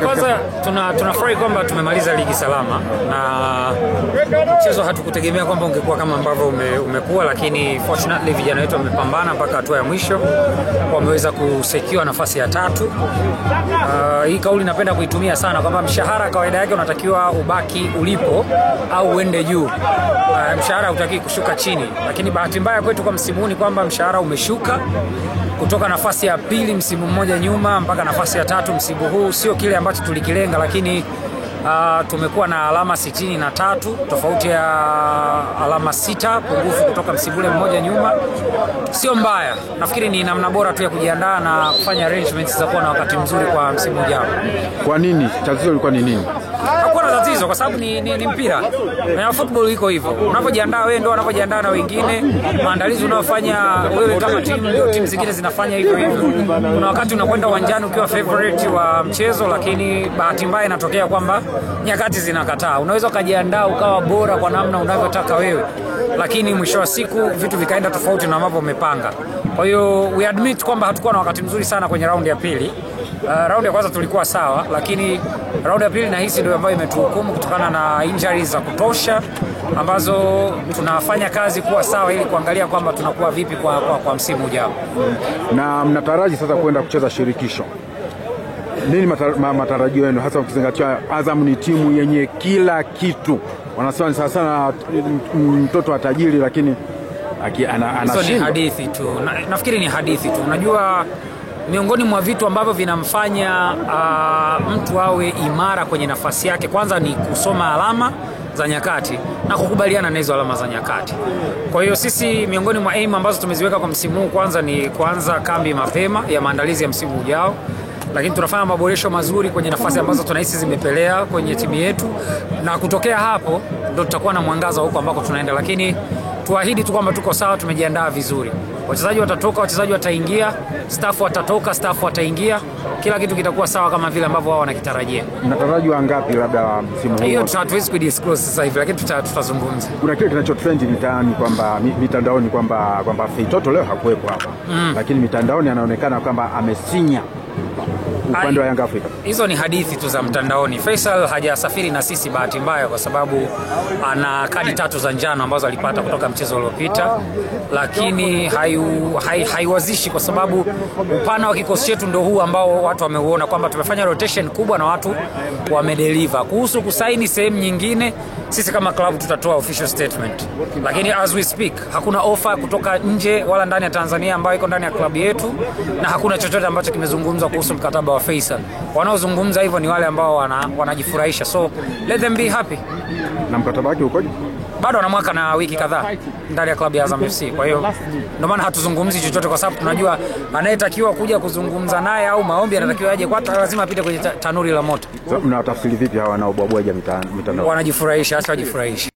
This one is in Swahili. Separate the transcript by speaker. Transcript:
Speaker 1: Kwanza tunafurahi kwamba tumemaliza ligi salama, na mchezo hatukutegemea kwamba ungekuwa kama ambavyo umekuwa, lakini fortunately vijana wetu wamepambana mpaka hatua ya mwisho, wameweza kusecure nafasi ya 3. Hii kauli napenda kuitumia sana kwamba mshahara kawaida yake unatakiwa ubaki ulipo au uende juu. Mshahara hutaki kushuka chini, lakini bahati mbaya kwetu kwa msimu huu ni kwamba mshahara umeshuka kutoka nafasi ya 2 msimu mmoja nyuma mpaka nafasi ya 3 msimu huu. Sio kile ambacho tulikilenga, lakini tumekuwa na alama 63, tofauti ya alama 6 pungufu kutoka msimu ule mmoja nyuma. Sio mbaya, nafikiri ni namna bora tu ya kujiandaa na kufanya arrangements za kuwa na wakati mzuri kwa msimu ujao.
Speaker 2: Kwa nini? Tatizo lilikuwa ni nini?
Speaker 1: Hakuna tatizo, kwa sababu ni mpira. Na football iko hivyo. Unapojiandaa wewe ndio unapojiandaa na wengine. Maandalizi unayofanya wewe kama timu ndio timu zingine zinafanya hivyo hivyo. Kuna wakati unakwenda uwanjani ukiwa favorite wa mchezo, lakini bahati mbaya inatokea kwamba nyakati zinakataa. Unaweza kujiandaa ukawa bora kwa namna unavyotaka wewe, lakini mwisho wa siku vitu vikaenda tofauti na ambavyo umepanga. Kwa hiyo we admit kwamba hatukuwa na wakati mzuri sana kwenye raundi ya pili. Raundi ya kwanza tulikuwa sawa, lakini raundi ya pili nahisi ndio ambayo imetuhukumu kutokana na injuries za kutosha ambazo tunafanya kazi kuwa sawa ili kuangalia kwamba tunakuwa vipi kwa msimu ujao.
Speaker 2: Na mnataraji sasa kwenda kucheza shirikisho. Nini matarajio yenu, hasa ukizingatia Azam ni timu yenye kila kitu? Wanasema ni sana mtoto wa tajiri, lakini
Speaker 1: hizo ni hadithi tu. Nafikiri ni hadithi tu. Unajua, miongoni mwa vitu ambavyo vinamfanya mtu awe imara kwenye nafasi yake, kwanza ni kusoma alama za nyakati na kukubaliana na hizo alama za nyakati. Kwa hiyo sisi miongoni mwa aim ambazo tumeziweka kwa msimu huu, kwanza ni kuanza kambi mapema ya maandalizi ya msimu ujao, lakini tunafanya maboresho mazuri kwenye nafasi ambazo tunahisi zimepelea kwenye timu yetu, na kutokea hapo ndio tutakuwa na mwangaza huko ambako tunaenda. Lakini tuahidi tu kwamba tuko sawa, tumejiandaa vizuri. Wachezaji watatoka, wachezaji wataingia, staff watatoka, staff wataingia, kila kitu kitakuwa sawa kama vile ambavyo wao wanakitarajia.
Speaker 2: Mnataraji wangapi labda msimu huu?
Speaker 1: Hiyo hatuwezi kudisclose sasa hivi, lakini tutazungumza.
Speaker 2: Kuna kile kinachotrend mitaani kwamba mitandaoni kwamba Feitoto leo hakuwepo hapa. Lakini mitandaoni anaonekana kwamba amesinya upande wa Yanga Afrika.
Speaker 1: Hizo ni hadithi tu za mtandaoni. Faisal hajasafiri na sisi bahati mbaya, kwa sababu ana kadi 3 za njano ambazo alipata kutoka mchezo uliopita, lakini haiwazishi kwa sababu upana wa kikosi chetu ndio huu ambao watu wameuona kwamba tumefanya rotation kubwa na watu wamedeliver. Kuhusu kusaini sehemu nyingine, sisi kama club tutatoa official statement, lakini as we speak hakuna offer kutoka nje wala ndani ya Tanzania ambayo iko ndani ya klabu yetu, na hakuna chochote ambacho kimezungumzwa kuhusu mkataba wa Faisal. Wanaozungumza hivyo ni wale ambao wanajifurahisha, so let them be happy.
Speaker 2: Na mkataba wake ukoje?
Speaker 1: Bado ana mwaka na wiki kadhaa ndani ya klabu ya Azam FC. Kwa hiyo ndio maana hatuzungumzi chochote, kwa sababu tunajua anayetakiwa kuja kuzungumza naye au maombi anatakiwa aje, kwa lazima apite kwenye tanuri la moto.
Speaker 2: Mnawatafsiri vipi hawa wanaobwabwaja mitandao?
Speaker 1: Wanajifurahisha, hasa wajifurahisha.